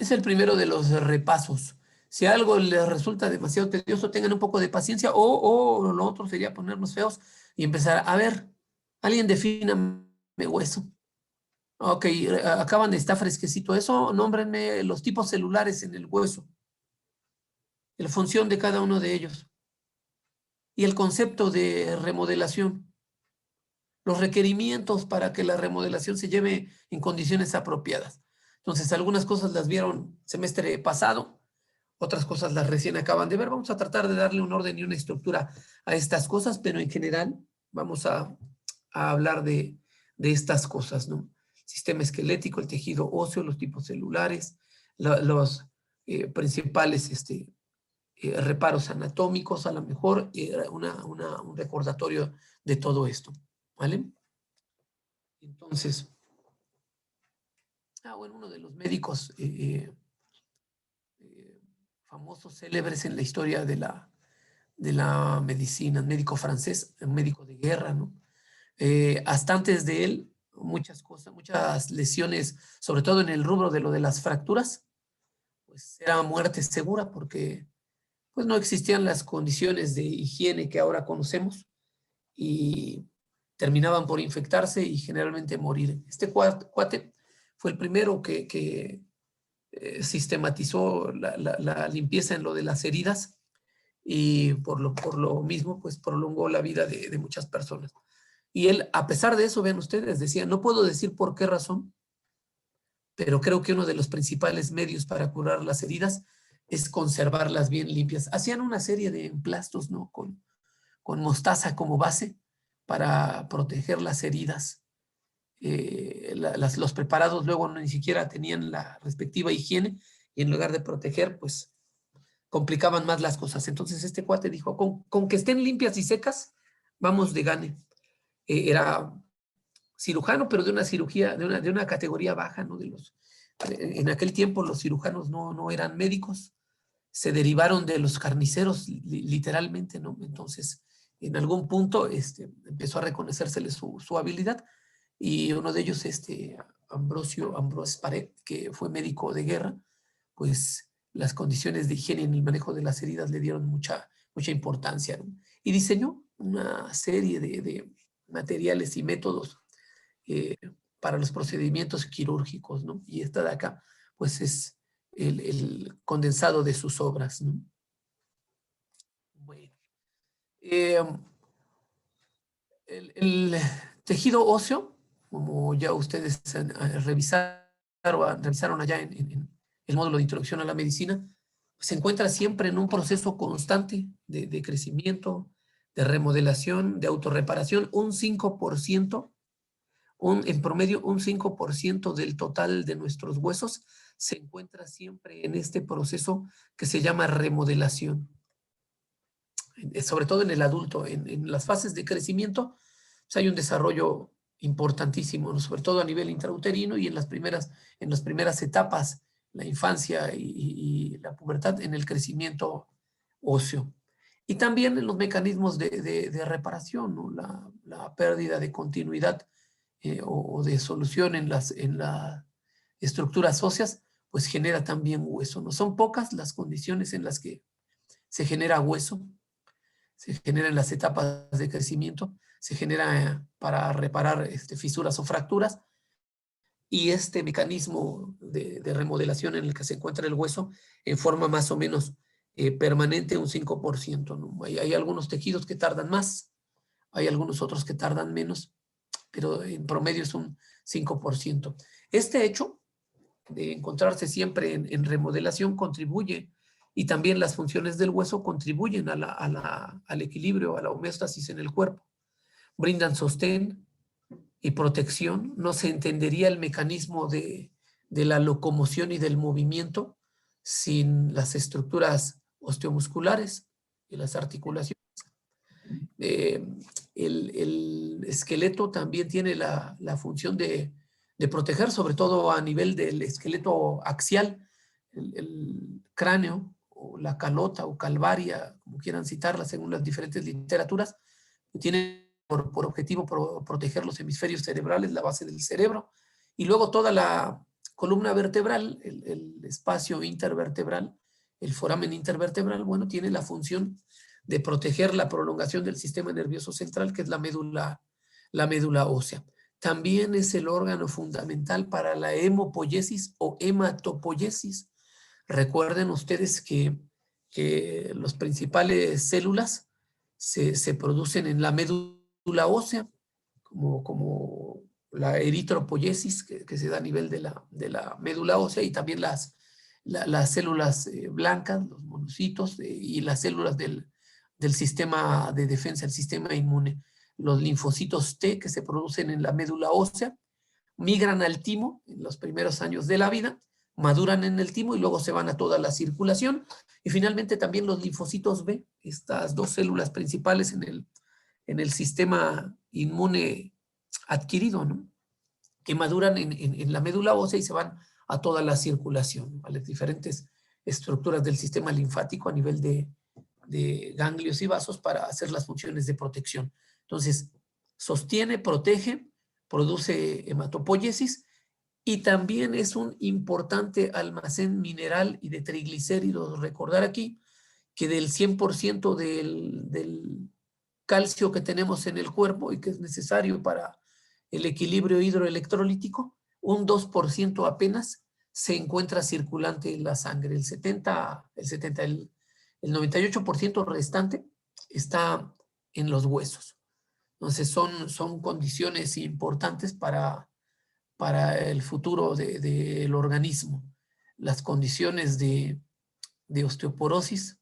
Es el primero de los repasos. Si algo les resulta demasiado tedioso, tengan un poco de paciencia o lo otro sería ponernos feos y empezar a ver. Alguien defíname hueso. Ok, acaban de estar fresquecito eso. Nómbrenme los tipos celulares en el hueso, la función de cada uno de ellos y el concepto de remodelación, los requerimientos para que la remodelación se lleve en condiciones apropiadas. Entonces, algunas cosas las vieron semestre pasado, otras cosas las recién acaban de ver. Vamos a tratar de darle un orden y una estructura a estas cosas, pero en general vamos a hablar de estas cosas, ¿no? Sistema esquelético, el tejido óseo, los tipos celulares, los principales reparos anatómicos, a lo mejor un recordatorio de todo esto, ¿vale? Entonces, bueno, uno de los médicos famosos, célebres en la historia de la medicina, un médico francés, un médico de guerra, ¿no? Hasta antes de él, muchas cosas, muchas lesiones, sobre todo en el rubro de lo de las fracturas, pues era muerte segura porque pues no existían las condiciones de higiene que ahora conocemos y terminaban por infectarse y generalmente morir. Este cuate fue el primero que sistematizó la limpieza en lo de las heridas y por lo mismo pues prolongó la vida de muchas personas. Y él, a pesar de eso, vean ustedes, decía, no puedo decir por qué razón, pero creo que uno de los principales medios para curar las heridas es conservarlas bien limpias. Hacían una serie de emplastos, ¿no? Con mostaza como base para proteger las heridas. Los preparados luego ni siquiera tenían la respectiva higiene y en lugar de proteger, pues complicaban más las cosas. Entonces este cuate dijo, con que estén limpias y secas, vamos de gane. Era cirujano, pero de una cirugía, de una categoría baja, ¿no? En aquel tiempo los cirujanos no eran médicos, se derivaron de los carniceros, literalmente, ¿no? Entonces, en algún punto empezó a reconocérsele su habilidad y uno de ellos, Ambrose Paré, que fue médico de guerra, pues las condiciones de higiene en el manejo de las heridas le dieron mucha importancia, ¿no? Y diseñó una serie de materiales y métodos eh, para los procedimientos quirúrgicos, ¿no? Y esta de acá, pues es el condensado de sus obras, ¿no? Bueno. Eh, el tejido óseo, como ya ustedes revisaron allá en el módulo de introducción a la medicina, se encuentra siempre en un proceso constante de crecimiento, de remodelación, de autorreparación. Un 5%, en promedio, un 5% del total de nuestros huesos se encuentra siempre en este proceso que se llama remodelación. Sobre todo en el adulto, en las fases de crecimiento, pues hay un desarrollo importantísimo, ¿no? Sobre todo a nivel intrauterino y en las primeras etapas, la infancia y la pubertad, en el crecimiento óseo. Y también en los mecanismos de reparación, ¿no? La pérdida de continuidad o de solución en las estructuras óseas, pues genera también hueso, ¿no? Son pocas las condiciones en las que se genera hueso, se genera en las etapas de crecimiento, se genera para reparar fisuras o fracturas, y este mecanismo de remodelación en el que se encuentra el hueso en forma más o menos permanente, un 5%, ¿no? Hay algunos tejidos que tardan más, hay algunos otros que tardan menos, pero en promedio es un 5%. Este hecho de encontrarse siempre en remodelación contribuye, y también las funciones del hueso contribuyen al equilibrio, a la homeostasis en el cuerpo. Brindan sostén y protección. No se entendería el mecanismo de la locomoción y del movimiento sin las estructuras osteomusculares y las articulaciones. Eh, el esqueleto también tiene la función de proteger, sobre todo a nivel del esqueleto axial, el cráneo, o la calota o calvaria, como quieran citarla según las diferentes literaturas, tiene por objetivo proteger los hemisferios cerebrales, la base del cerebro, y luego toda la columna vertebral, el espacio intervertebral, el foramen intervertebral, bueno, tiene la función de proteger la prolongación del sistema nervioso central, que es la médula ósea. También es el órgano fundamental para la hemopoiesis o hematopoiesis. Recuerden ustedes que las principales células se producen en la médula ósea, como la eritropoiesis que se da a nivel de la médula ósea, y también las células blancas, los monocitos, y las células del sistema de defensa, el sistema inmune. Los linfocitos T que se producen en la médula ósea migran al timo en los primeros años de la vida, maduran en el timo y luego se van a toda la circulación. Y finalmente también los linfocitos B, estas dos células principales en el sistema inmune adquirido, ¿no? Que maduran en la médula ósea y se van a toda la circulación, a las diferentes estructuras del sistema linfático a nivel de ganglios y vasos para hacer las funciones de protección. Entonces, sostiene, protege, produce hematopoiesis y también es un importante almacén mineral y de triglicéridos. Recordar aquí que del 100% del calcio que tenemos en el cuerpo y que es necesario para el equilibrio hidroelectrolítico, un 2% apenas se encuentra circulante en la sangre. El 98% restante está en los huesos. Entonces son condiciones importantes para el futuro del organismo. Las condiciones de osteoporosis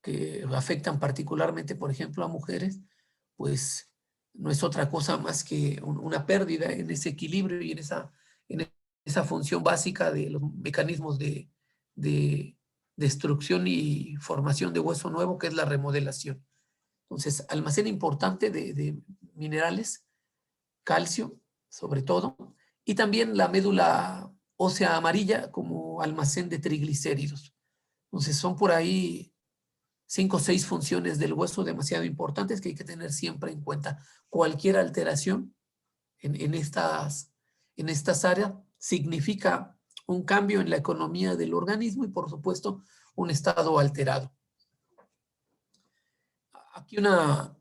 que afectan particularmente, por ejemplo, a mujeres, pues no es otra cosa más que una pérdida en ese equilibrio y en esa función básica de los mecanismos de destrucción y formación de hueso nuevo, que es la remodelación. Entonces, almacén importante de minerales, calcio, sobre todo, y también la médula ósea amarilla como almacén de triglicéridos. Entonces, son por ahí 5 o 6 funciones del hueso demasiado importantes que hay que tener siempre en cuenta. Cualquier alteración en estas áreas significa un cambio en la economía del organismo y, por supuesto, un estado alterado. Aquí una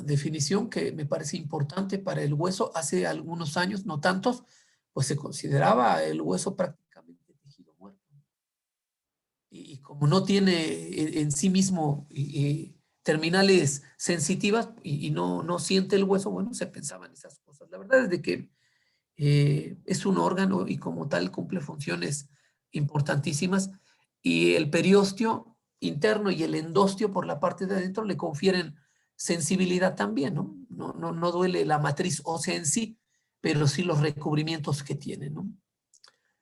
definición que me parece importante para el hueso. Hace algunos años, no tantos, pues se consideraba el hueso prácticamente tejido muerto. Y como no tiene en sí mismo terminales sensitivas y no siente el hueso, bueno, se pensaban esas cosas. La verdad es de que es un órgano y como tal cumple funciones importantísimas, y el periósteo interno y el endostio por la parte de adentro le confieren sensibilidad también, ¿no? No duele la matriz ósea en sí, pero sí los recubrimientos que tiene, ¿no?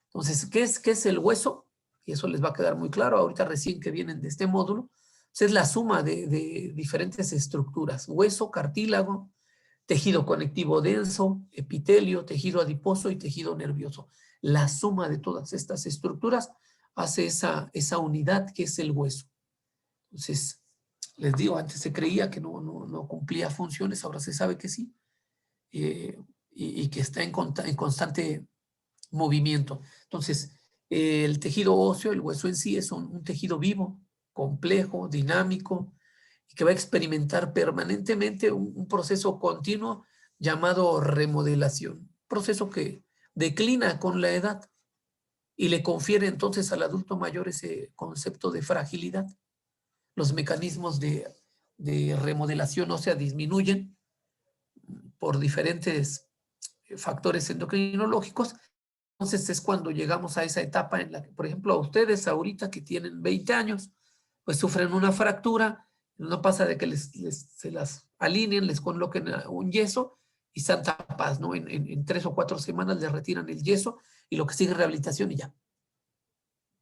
Entonces, ¿qué es el hueso? Y eso les va a quedar muy claro ahorita recién que vienen de este módulo. Pues es la suma de diferentes estructuras: hueso, cartílago, tejido conectivo denso, epitelio, tejido adiposo y tejido nervioso. La suma de todas estas estructuras hace esa unidad que es el hueso. Entonces, les digo, antes se creía que no cumplía funciones, ahora se sabe que sí, y que está en constante movimiento. Entonces, el tejido óseo, el hueso en sí, es un tejido vivo, complejo, dinámico, y que va a experimentar permanentemente un proceso continuo llamado remodelación, proceso que declina con la edad y le confiere entonces al adulto mayor ese concepto de fragilidad. Los mecanismos de remodelación ósea disminuyen por diferentes factores endocrinológicos. Entonces es cuando llegamos a esa etapa en la que, por ejemplo, a ustedes ahorita que tienen 20 años, pues sufren una fractura, no pasa de que se las alineen, les coloquen un yeso y santa paz, ¿no? En 3 o 4 semanas les retiran el yeso y lo que sigue es rehabilitación y ya.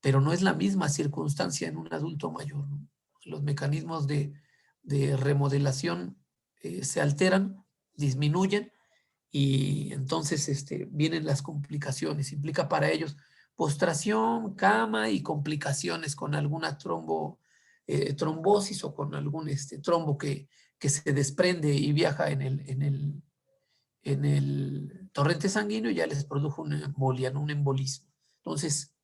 Pero no es la misma circunstancia en un adulto mayor, ¿no? Los mecanismos de remodelación se alteran, disminuyen, y entonces vienen las complicaciones. Implica para ellos postración, cama y complicaciones con alguna trombosis o con algún trombo que se desprende y viaja en en el torrente sanguíneo y ya les produjo una embolia, ¿no? Un embolismo. Entonces,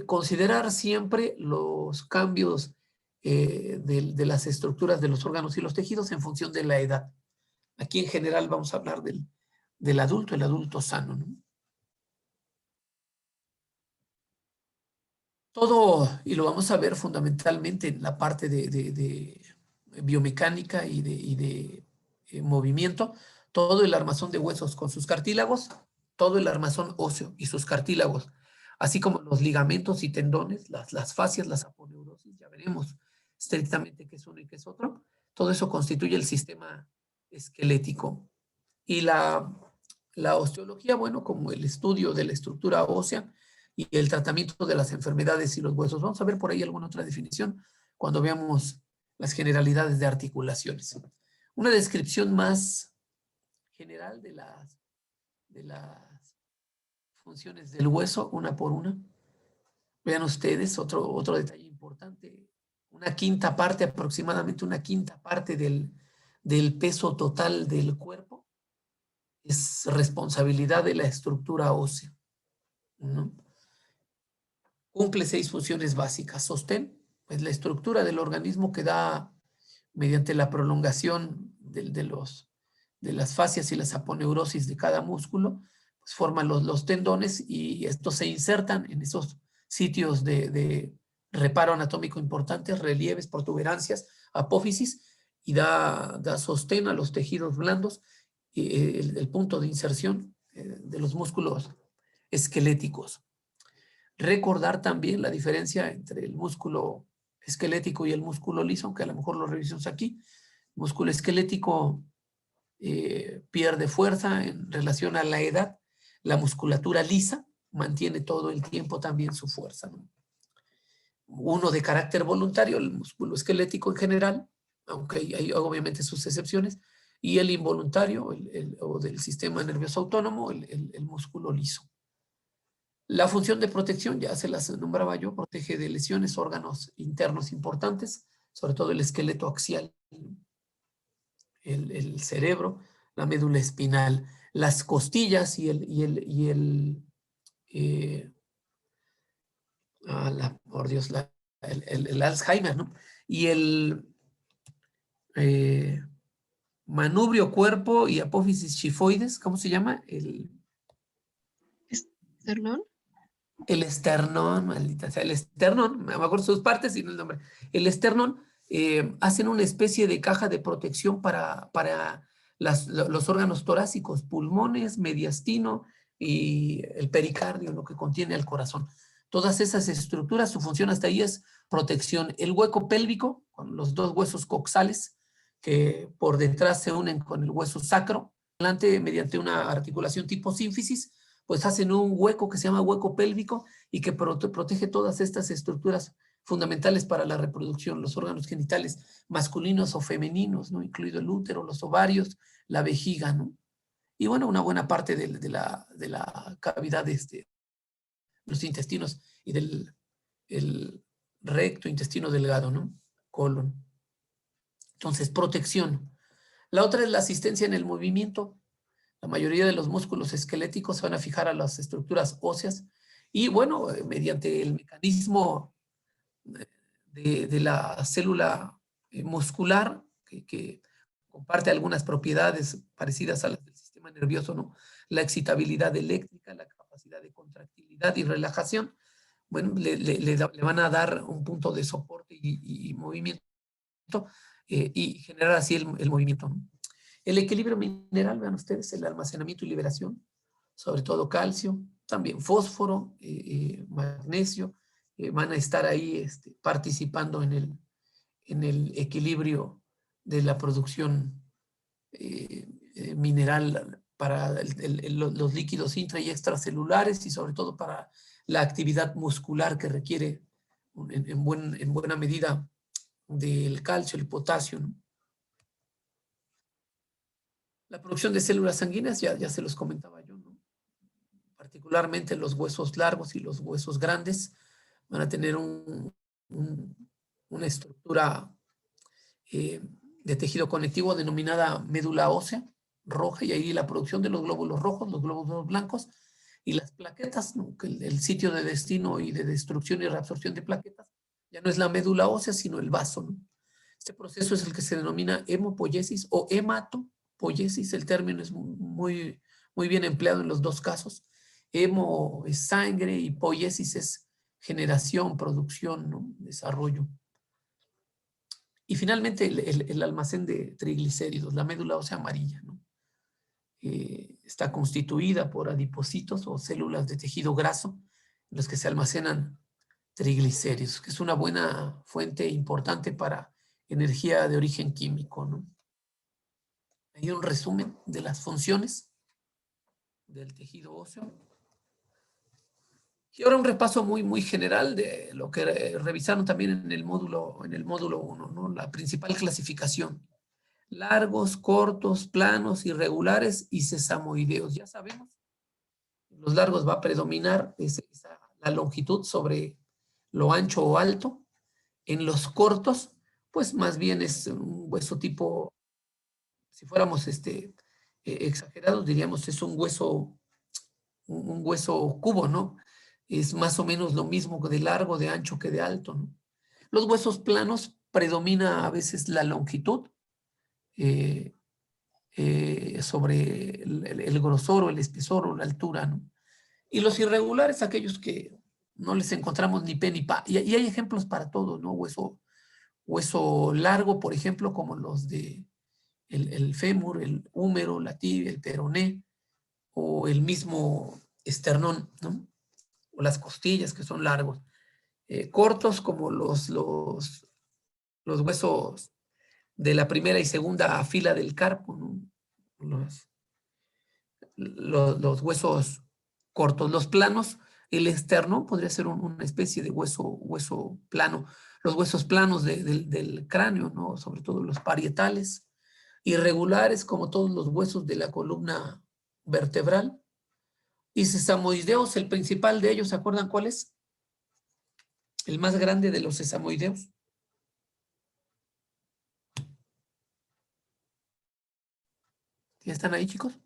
considerar siempre los cambios de las estructuras de los órganos y los tejidos en función de la edad. Aquí en general vamos a hablar del adulto, el adulto sano, ¿no? Todo, y lo vamos a ver fundamentalmente en la parte de biomecánica y de movimiento, todo el armazón de huesos con sus cartílagos, todo el armazón óseo y sus cartílagos, así como los ligamentos y tendones, las fascias, las aponeurosis, ya veremos estrictamente qué es uno y qué es otro. Todo eso constituye el sistema esquelético. Y la osteología, bueno, como el estudio de la estructura ósea y el tratamiento de las enfermedades y los huesos. Vamos a ver por ahí alguna otra definición cuando veamos las generalidades de articulaciones. Una descripción más general de las funciones del hueso, una por una. Vean ustedes otro detalle importante. Una quinta parte, aproximadamente una quinta parte del peso total del cuerpo es responsabilidad de la estructura ósea, ¿no? Cumple 6 funciones básicas. Sostén, es la estructura del organismo que da mediante la prolongación de las fascias y las aponeurosis de cada músculo, pues forman los tendones y estos se insertan en esos sitios de reparo anatómico importantes, relieves, protuberancias, apófisis, y da sostén a los tejidos blandos, y el punto de inserción de los músculos esqueléticos. Recordar también la diferencia entre el músculo esquelético y el músculo liso, aunque a lo mejor lo revisamos aquí. El músculo esquelético pierde fuerza en relación a la edad. La musculatura lisa mantiene todo el tiempo también su fuerza, ¿no? Uno de carácter voluntario, el músculo esquelético en general, aunque hay obviamente sus excepciones, y el involuntario, o del sistema nervioso autónomo, el músculo liso. La función de protección, ya se las nombraba yo, protege de lesiones, órganos internos importantes, sobre todo el esqueleto axial, el cerebro, la médula espinal, las costillas por Dios, el Alzheimer, ¿no? Y el manubrio cuerpo y apófisis chifoides, ¿cómo se llama? ¿Esternón? El esternón, maldita sea, el esternón, me acuerdo sus partes y no el nombre. El esternón hacen una especie de caja de protección para los órganos torácicos, pulmones, mediastino y el pericardio, lo que contiene el corazón. Todas esas estructuras, su función hasta ahí es protección. El hueco pélvico, con los dos huesos coxales que por detrás se unen con el hueso sacro, adelante mediante una articulación tipo sínfisis, pues hacen un hueco que se llama hueco pélvico y que protege todas estas estructuras fundamentales para la reproducción, los órganos genitales masculinos o femeninos, ¿no? Incluido el útero, los ovarios, la vejiga, ¿no? Y bueno, una buena parte de la cavidad de los intestinos y el recto, intestino delgado, ¿no? Colon. Entonces, protección. La otra es la asistencia en el movimiento. La mayoría de los músculos esqueléticos se van a fijar a las estructuras óseas y bueno, mediante el mecanismo de la célula muscular que comparte algunas propiedades parecidas a las del sistema nervioso, ¿no? La excitabilidad eléctrica, la capacidad de contractilidad y relajación, bueno, le van a dar un punto de soporte y movimiento y generar así el movimiento, ¿no? El equilibrio mineral, vean ustedes, el almacenamiento y liberación, sobre todo calcio, también fósforo, magnesio, van a estar ahí participando en el equilibrio de la producción mineral para los líquidos intra y extracelulares y sobre todo para la actividad muscular que requiere en buena medida del calcio, el potasio, ¿no? La producción de células sanguíneas, ya se los comentaba yo, ¿no? Particularmente los huesos largos y los huesos grandes van a tener una estructura de tejido conectivo denominada médula ósea, roja, y ahí la producción de los glóbulos rojos, los glóbulos blancos, y las plaquetas, ¿no? Que el sitio de destino y de destrucción y reabsorción de plaquetas ya no es la médula ósea, sino el vaso, ¿no? Este proceso es el que se denomina hemopoiesis o hematopoiesis. El término es muy, muy bien empleado en los dos casos. Hemo es sangre y poiesis es generación, producción, ¿no? Desarrollo. Y finalmente el almacén de triglicéridos, la médula ósea amarilla, ¿no? Está constituida por adipocitos o células de tejido graso en los que se almacenan triglicéridos, que es una buena fuente importante para energía de origen químico, ¿no? Hay un resumen de las funciones del tejido óseo. Y ahora un repaso muy, muy general de lo que revisaron también en el módulo 1, ¿no? La principal clasificación: largos, cortos, planos, irregulares y sesamoideos. Ya sabemos, en los largos va a predominar la longitud sobre lo ancho o alto. En los cortos, pues más bien es un hueso tipo, si fuéramos exagerados, diríamos es un hueso cubo, ¿no? Es más o menos lo mismo de largo, de ancho que de alto, ¿no? Los huesos planos predomina a veces la longitud eh, sobre el grosor o el espesor o la altura, ¿no? Y los irregulares, aquellos que no les encontramos ni pe ni pa. Y hay ejemplos para todo, ¿no? Hueso largo, por ejemplo, como los de el fémur, el húmero, la tibia, el peroné, o el mismo esternón, ¿no? O las costillas, que son largos. Cortos, como los huesos de la primera y segunda fila del carpo, ¿no? Los huesos cortos. Los planos, el externo podría ser una especie de hueso plano. Los huesos planos del cráneo, ¿no? Sobre todo los parietales. Irregulares, como todos los huesos de la columna vertebral. Y sesamoideos, el principal de ellos, ¿se acuerdan cuál es? El más grande de los sesamoideos. ¿Ya están ahí, chicos?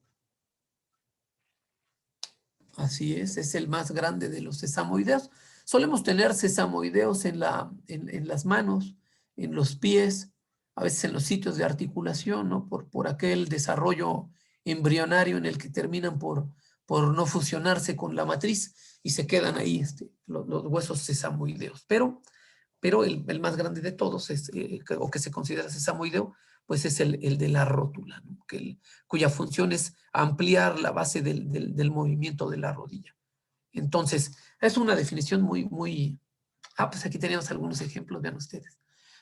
Así es el más grande de los sesamoideos. Solemos tener sesamoideos en las manos, en los pies, a veces en los sitios de articulación, ¿no? Por aquel desarrollo embrionario en el que terminan por no fusionarse con la matriz y se quedan ahí los huesos sesamoideos. Pero el más grande de todos, o que se considera sesamoideo, pues es el de la rótula, ¿no? Cuya función es ampliar la base del movimiento de la rodilla. Entonces, es una definición muy, muy... pues aquí tenemos algunos ejemplos, vean ustedes.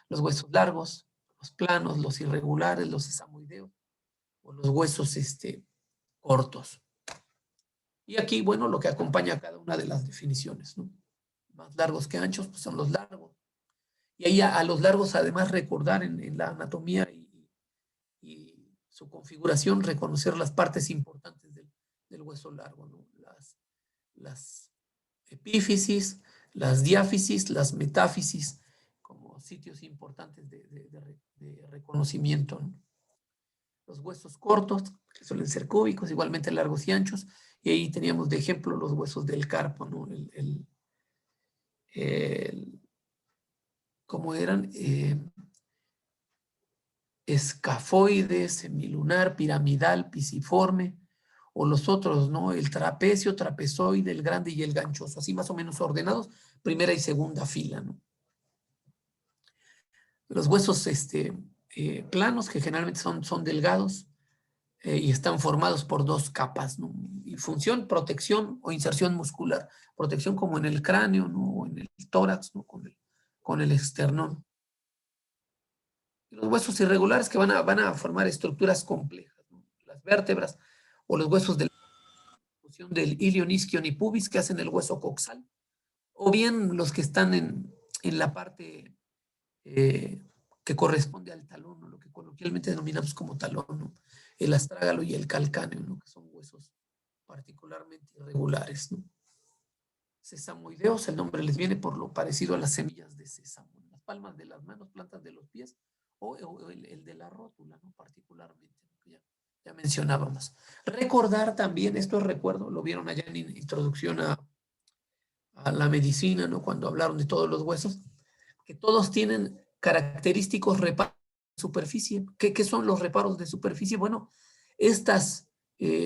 Los huesos largos, los planos, los irregulares, los sesamoideos, o los huesos cortos. Y aquí, bueno, lo que acompaña a cada una de las definiciones, ¿no? Más largos que anchos, pues son los largos. Y ahí a los largos, además, recordar en la anatomía y su configuración, reconocer las partes importantes del hueso largo, ¿no? Las epífisis, las diáfisis, las metáfisis, como sitios importantes de reconocimiento, ¿no? Los huesos cortos, que suelen ser cúbicos, igualmente largos y anchos, y ahí teníamos de ejemplo los huesos del carpo, ¿no? ¿Cómo eran? Escafoides, semilunar, piramidal, pisiforme, o los otros, ¿no? El trapecio, trapezoide, el grande y el ganchoso, así más o menos ordenados, primera y segunda fila, ¿no? Los huesos planos, que generalmente son delgados y están formados por dos capas, ¿no? Y función, protección o inserción muscular. Protección como en el cráneo, ¿no? O en el tórax, ¿no? Con el esternón. Los huesos irregulares que van a formar estructuras complejas, ¿no? Las vértebras o los huesos de la fusión del ilion, isquion y pubis que hacen el hueso coxal, o bien los que están en la parte que corresponde al talón, ¿no? Lo que coloquialmente denominamos como talón, ¿no? El astrágalo y el calcáneo, ¿no? Que son huesos particularmente irregulares, ¿no? Sesamoideos, el nombre les viene por lo parecido a las semillas de sésamo, las palmas de las manos, plantas de los pies, o el de la rótula, ¿no? Particularmente, ¿no? ya mencionábamos. Recordar también, esto es recuerdo, lo vieron allá en introducción a la medicina, ¿no? Cuando hablaron de todos los huesos, que todos tienen característicos reparos de superficie. ¿Qué son los reparos de superficie? Bueno, estas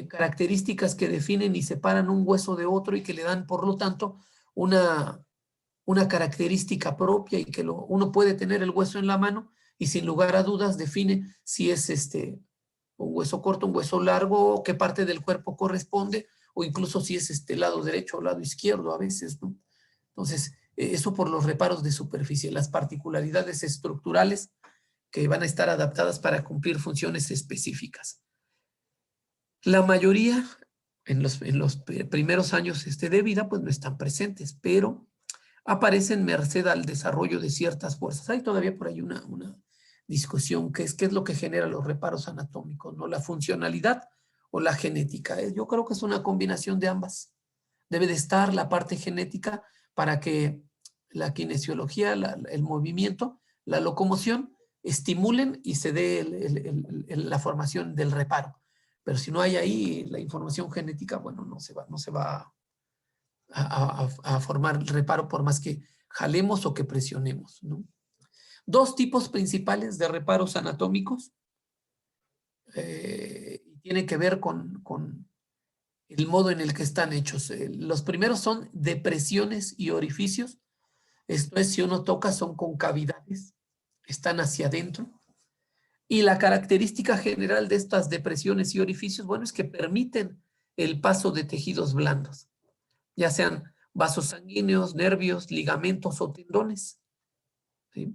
características que definen y separan un hueso de otro y que le dan, por lo tanto, una característica propia y que uno puede tener el hueso en la mano y sin lugar a dudas define si es un hueso corto, un hueso largo, qué parte del cuerpo corresponde, o incluso si es lado derecho o lado izquierdo a veces, ¿no? Entonces, eso por los reparos de superficie, las particularidades estructurales que van a estar adaptadas para cumplir funciones específicas. La mayoría en los primeros años de vida pues no están presentes, pero aparecen merced al desarrollo de ciertas fuerzas. Hay todavía por ahí una discusión que es qué es lo que genera los reparos anatómicos, ¿no? La funcionalidad o la genética. Yo creo que es una combinación de ambas. Debe de estar la parte genética para que la kinesiología, el movimiento, la locomoción estimulen y se dé la formación del reparo. Pero si no hay ahí la información genética, bueno, no se va a formar el reparo por más que jalemos o que presionemos, ¿no? Dos tipos principales de reparos anatómicos. Tiene que ver con el modo en el que están hechos. Los primeros son depresiones y orificios. Esto es, si uno toca, son concavidades, están hacia adentro. Y la característica general de estas depresiones y orificios, bueno, es que permiten el paso de tejidos blandos, ya sean vasos sanguíneos, nervios, ligamentos o tendones, ¿sí?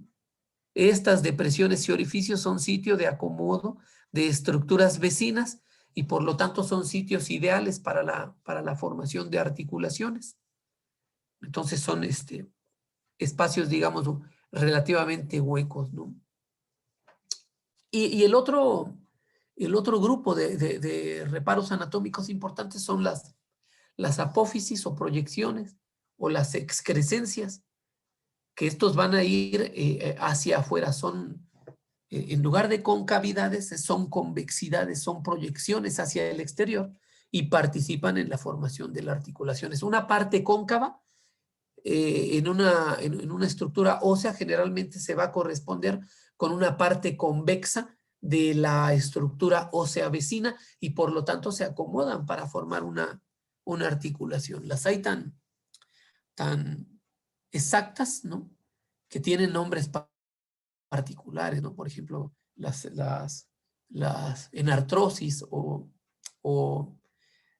Estas depresiones y orificios son sitio de acomodo de estructuras vecinas y por lo tanto son sitios ideales para la formación de articulaciones. Entonces son espacios, digamos, relativamente huecos, ¿no? Y el otro grupo de reparos anatómicos importantes son las apófisis o proyecciones o las excrescencias, que estos van a ir hacia afuera, son, en lugar de concavidades, son convexidades, son proyecciones hacia el exterior y participan en la formación de la articulación. Es una parte cóncava en una estructura ósea generalmente se va a corresponder con una parte convexa de la estructura ósea vecina y por lo tanto se acomodan para formar una articulación. Las hay tan exactas, ¿no? Que tienen nombres particulares, ¿no? Por ejemplo, las enartrosis o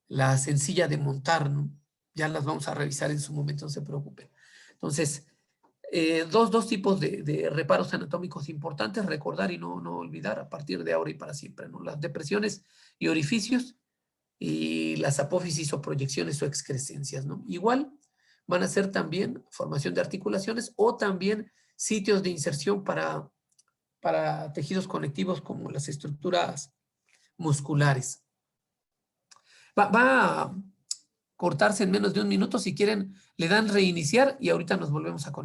la sencilla de montar, ¿no? Ya las vamos a revisar en su momento, no se preocupen. Entonces, dos tipos de reparos anatómicos importantes, recordar y no olvidar a partir de ahora y para siempre, ¿no? Las depresiones y orificios y las apófisis o proyecciones o excrescencias, ¿no? Igual van a ser también formación de articulaciones o también sitios de inserción para tejidos conectivos como las estructuras musculares. Va a cortarse en menos de un minuto. Si quieren, le dan reiniciar y ahorita nos volvemos a conectar.